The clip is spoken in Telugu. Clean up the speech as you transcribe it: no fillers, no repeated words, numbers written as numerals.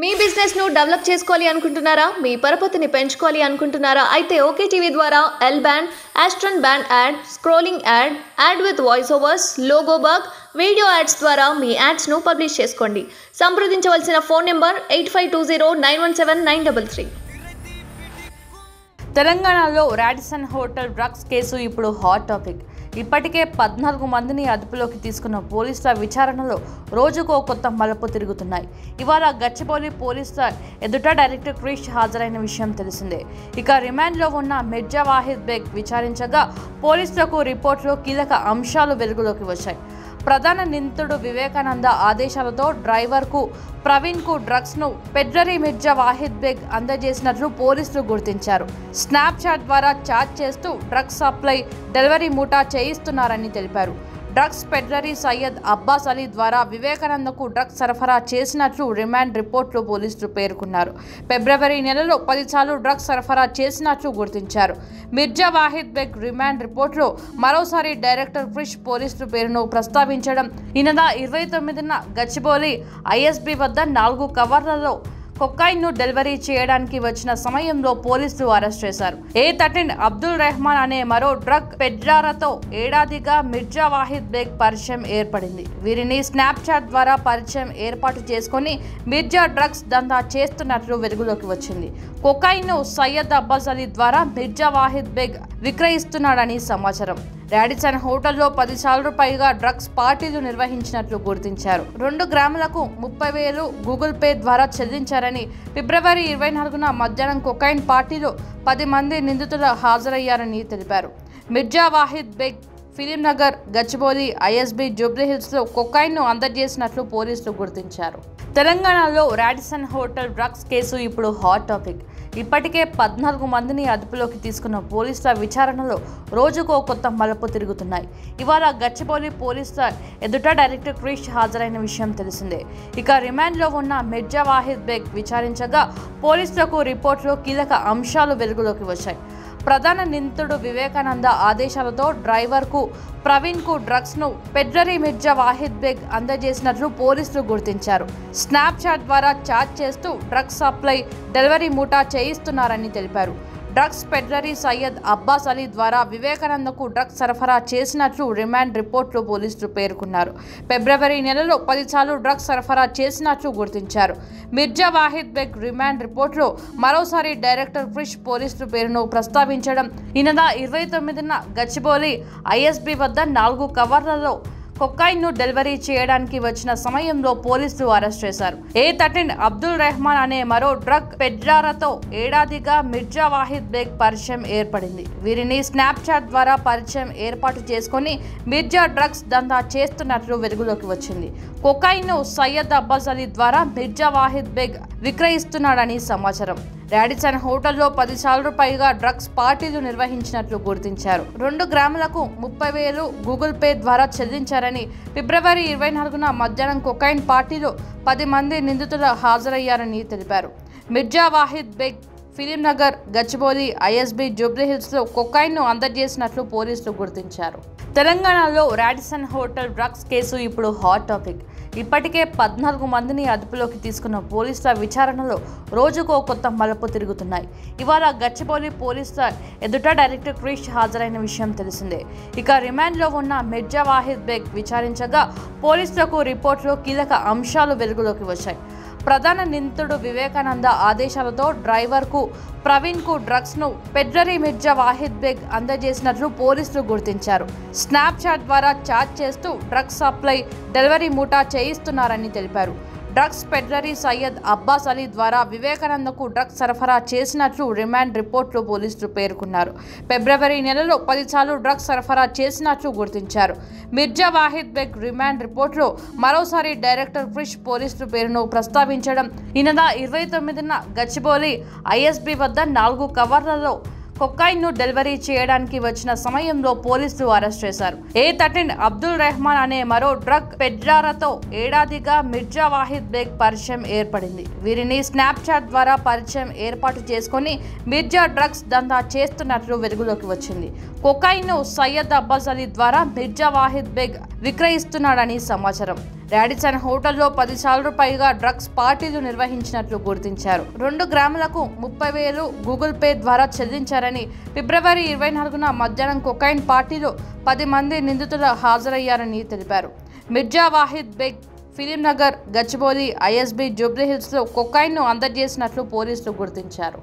మీ బిజినెస్ ను డెవలప్ చేసుకోవాలి అనుకుంటున్నారా? మీ పరపతిని పెంచుకోవాలి అనుకుంటున్నారా? అయితే ఓకే టీవీ ద్వారా L band, Aston band ad, scrolling ad, ad with voice overs, logo bug, video ads ద్వారా మీ యాడ్స్ ను పబ్లిష్ చేసుకోండి. సంప్రదించవలసిన ఫోన్ నెంబర్ 8520917933. తెలంగాణలో రాడిసన్ హోటల్ డ్రగ్స్ కేసు ఇప్పుడు హాట్ టాపిక్. ఇప్పటికే 14 మందిని అదుపులోకి తీసుకున్న పోలీసుల విచారణలో రోజుకో కొత్త మలుపు తిరుగుతున్నాయి. ఇవాళ గచ్చిబౌలి పోలీసుల ఎదుట డైరెక్టర్ క్రిష్ హాజరైన విషయం తెలిసిందే. ఇక రిమాండ్లో ఉన్న మిర్జా వాహిద్ బేగ్ విచారించగా పోలీసులకు రిపోర్టులో కీలక అంశాలు వెలుగులోకి వచ్చాయి. ప్రధాన నిందితుడు వివేకానంద ఆదేశాలతో డ్రైవర్కు ప్రవీణ్కు డ్రగ్స్ను పెడ్రరీ మిర్జా వాహిద్ బేగ్ అందజేసినట్లు పోలీసులు గుర్తించారు. స్నాప్చాట్ ద్వారా చాట్ చేస్తూ డ్రగ్స్ సప్లై, డెలివరీ ముఠా చేయిస్తున్నారని తెలిపారు. డ్రగ్స్ పెడ్రరీ సయ్యద్ అబ్బాస్ అలీ ద్వారా వివేకానందకు డ్రగ్స్ సరఫరా చేసినట్లు రిమాండ్ రిపోర్టులో పోలీసులు పేర్కొన్నారు. ఫిబ్రవరి నెలలో 10 సార్లు డ్రగ్స్ సరఫరా చేసినట్లు గుర్తించారు. మిర్జా వాహిద్ బేగ్ రిమాండ్ రిపోర్టులో మరోసారి డైరెక్టర్ క్రిష్ పోలీసుల పేరును ప్రస్తావించడం, ఈ నెల 29న గచ్చిబౌలి ఐఎస్బీ వద్ద 4 కవర్లలో కొకైన్ను డెలివరీ చేయడానికి వచ్చిన సమయంలో పోలీసులు అరెస్ట్ చేశారు. A13 అబ్దుల్ రెహమాన్ అనే మరో డ్రగ్ పెడ్రారతో ఏడాదిగా మిర్జా వాహిద్ బేగ్ పరిచయం ఏర్పడింది. వీరిని స్నాప్చాట్ ద్వారా పరిచయం ఏర్పాటు చేసుకుని మిర్జా డ్రగ్స్ దందా చేస్తున్నట్లు వెలుగులోకి వచ్చింది. కొకైన్ను సయ్యద్ అబ్బాస్ అలీ ద్వారా మిర్జా వాహిద్ బేగ్ విక్రయిస్తున్నాడని సమాచారం. రాడిసన్ హోటల్లో 10 సార్లు పైగా డ్రగ్స్ పార్టీలు నిర్వహించినట్లు గుర్తించారు. 2 గ్రాములకు 30,000 గూగుల్ పే ద్వారా చెల్లించారని, ఫిబ్రవరి 24న మధ్యాహ్నం కొకైన్ పార్టీలో 10 మంది నిందితులు హాజరయ్యారని తెలిపారు. మిర్జా వాహిద్ బేగ్ ఫిలిం నగర్, గచ్చిబౌలి, ఐఎస్బీ, జూబ్లీహిల్స్లో కొకైన్ను అందజేసినట్లు పోలీసులు గుర్తించారు. తెలంగాణలో రాడిసన్ హోటల్ డ్రగ్స్ కేసు ఇప్పుడు హాట్ టాపిక్. ఇప్పటికే 14 మందిని అదుపులోకి తీసుకున్న పోలీసుల విచారణలో రోజుకో కొత్త మలుపు తిరుగుతున్నాయి. ఇవాళ గచ్చిబౌలి పోలీసుల ఎదుట డైరెక్టర్ క్రిష్ హాజరైన విషయం తెలిసిందే. ఇక రిమాండ్లో ఉన్న మిర్జా వాహిద్ బేగ్ విచారించగా పోలీసులకు రిపోర్టులో కీలక అంశాలు వెలుగులోకి వచ్చాయి. ప్రధాన నిందితుడు వివేకానంద ఆదేశాలతో డ్రైవర్కు ప్రవీణ్కు డ్రగ్స్ను పెడ్రరీ మిర్జా వాహిద్ బేగ్ అందజేసినట్లు పోలీసులు గుర్తించారు. స్నాప్చాట్ ద్వారా చాట్ చేస్తూ డ్రగ్స్ సప్లై, డెలివరీ ముఠా చేయిస్తున్నారని తెలిపారు. డ్రగ్స్ పెడ్రరీ సయ్యద్ అబ్బాస్ అలీ ద్వారా వివేకానందకు డ్రగ్స్ సరఫరా చేసినట్లు రిమాండ్ రిపోర్టులో పోలీసులు పేర్కొన్నారు. ఫిబ్రవరి నెలలో 10 సార్లు డ్రగ్స్ సరఫరా చేసినట్లు గుర్తించారు. మిర్జా వాహిద్ బేగ్ రిమాండ్ రిపోర్టులో మరోసారి డైరెక్టర్ క్రిష్ పోలీసుల పేరును ప్రస్తావించడం, ఈ నెల 29న గచ్చిబౌలి ఐఎస్బీ వద్ద 4 కవర్లలో కొకైన్ను డెలివరీ చేయడానికి వచ్చిన సమయంలో పోలీసులు అరెస్ట్ చేశారు. A13 అబ్దుల్ రెహమాన్ అనే మరో డ్రగ్ పెడ్రారతో ఏడాదిగా మిర్జా వాహిద్ బేగ్ పరిచయం ఏర్పడింది. వీరిని స్నాప్చాట్ ద్వారా పరిచయం ఏర్పాటు చేసుకుని మిర్జా డ్రగ్స్ దందా చేస్తున్నట్లు వెలుగులోకి వచ్చింది. కొకైన్ను సయ్యద్ అబ్బాస్ అలీ ద్వారా మిర్జా వాహిద్ బేగ్ విక్రయిస్తున్నాడని సమాచారం. రాడిసన్ హోటల్లో 10 సార్లు పైగా డ్రగ్స్ పార్టీలు నిర్వహించినట్లు గుర్తించారు. 2 గ్రాములకు 30,000 గూగుల్ పే ద్వారా చెల్లించారని, ఫిబ్రవరి 24న మధ్యాహ్నం కొకైన్ పార్టీలో 10 మంది నిందితులు హాజరయ్యారని తెలిపారు. మిర్జా వాహిద్ బేగ్ ఫిలిం నగర్, గచ్చిబౌలి, ఐఎస్బీ, జూబ్లీహిల్స్లో కొకైన్ను అందజేసినట్లు పోలీసులు గుర్తించారు. తెలంగాణలో రాడిసన్ హోటల్ డ్రగ్స్ కేసు ఇప్పుడు హాట్ టాపిక్. ఇప్పటికే 14 మందిని అదుపులోకి తీసుకున్న పోలీసుల విచారణలో రోజుకో కొత్త మలుపు తిరుగుతున్నాయి. ఇవాళ గచ్చిబౌలి పోలీసుల ఎదుట డైరెక్టర్ క్రిష్ హాజరైన విషయం తెలిసిందే. ఇక రిమాండ్లో ఉన్న మిర్జా వాహిద్ బేగ్ విచారించగా పోలీసులకు రిపోర్టులో కీలక అంశాలు వెలుగులోకి వచ్చాయి. ప్రధాన నిందితుడు వివేకానంద ఆదేశాలతో డ్రైవర్కు ప్రవీణ్కు డ్రగ్స్ను పెడ్రరీ మిర్జా వాహిద్ బేగ్ అందజేసినట్లు పోలీసులు గుర్తించారు. స్నాప్చాట్ ద్వారా చాట్ చేస్తూ డ్రగ్స్ సప్లై, డెలివరీ ముఠా చేయిస్తున్నారని తెలిపారు. డ్రగ్స్ పెడ్రరీ సయ్యద్ అబ్బాస్ అలీ ద్వారా వివేకానందకు డ్రగ్స్ సరఫరా చేసినట్లు రిమాండ్ రిపోర్టులో పోలీసులు పేర్కొన్నారు. ఫిబ్రవరి నెలలో 10 సార్లు డ్రగ్స్ సరఫరా చేసినట్లు గుర్తించారు. మిర్జా వాహిద్ బేగ్ రిమాండ్ రిపోర్టులో మరోసారి డైరెక్టర్ క్రిష్ పోలీసుల పేరును ప్రస్తావించడం, ఈ నెల 29న గచ్చిబౌలి ఐఎస్బీ వద్ద 4 కవర్లలో కొకైన్ను డెలివరీ చేయడానికి వచ్చిన సమయంలో పోలీసులు అరెస్ట్ చేశారు. A13 అబ్దుల్ రెహమాన్ అనే మరో డ్రగ్ పెడ్రారతో ఏడాదిగా మిర్జా వాహిద్ బేగ్ పరిచయం ఏర్పడింది. వీరిని స్నాప్చాట్ ద్వారా పరిచయం ఏర్పాటు చేసుకుని మిర్జా డ్రగ్స్ దందా చేస్తున్నట్లు వెలుగులోకి వచ్చింది. కొకైన్ను సయ్యద్ అబ్బాస్ అలీ ద్వారా మిర్జా వాహిద్ బేగ్ విక్రయిస్తున్నాడని సమాచారం. రాడిసన్ హోటల్లో 10 సార్లు పైగా డ్రగ్స్ పార్టీలు నిర్వహించినట్లు గుర్తించారు. 2 గ్రాములకు 30,000 గూగుల్ పే ద్వారా చెల్లించారని, ఫిబ్రవరి 24న మధ్యాహ్నం కొకైన్ పార్టీలో 10 మంది నిందితులు హాజరయ్యారని తెలిపారు. మిర్జా వాహిద్ బేగ్ ఫిలిం నగర్, గచ్చిబౌలి, ఐఎస్బీ, జూబ్లీహిల్స్లో కొకైన్ను అందజేసినట్లు పోలీసులు గుర్తించారు.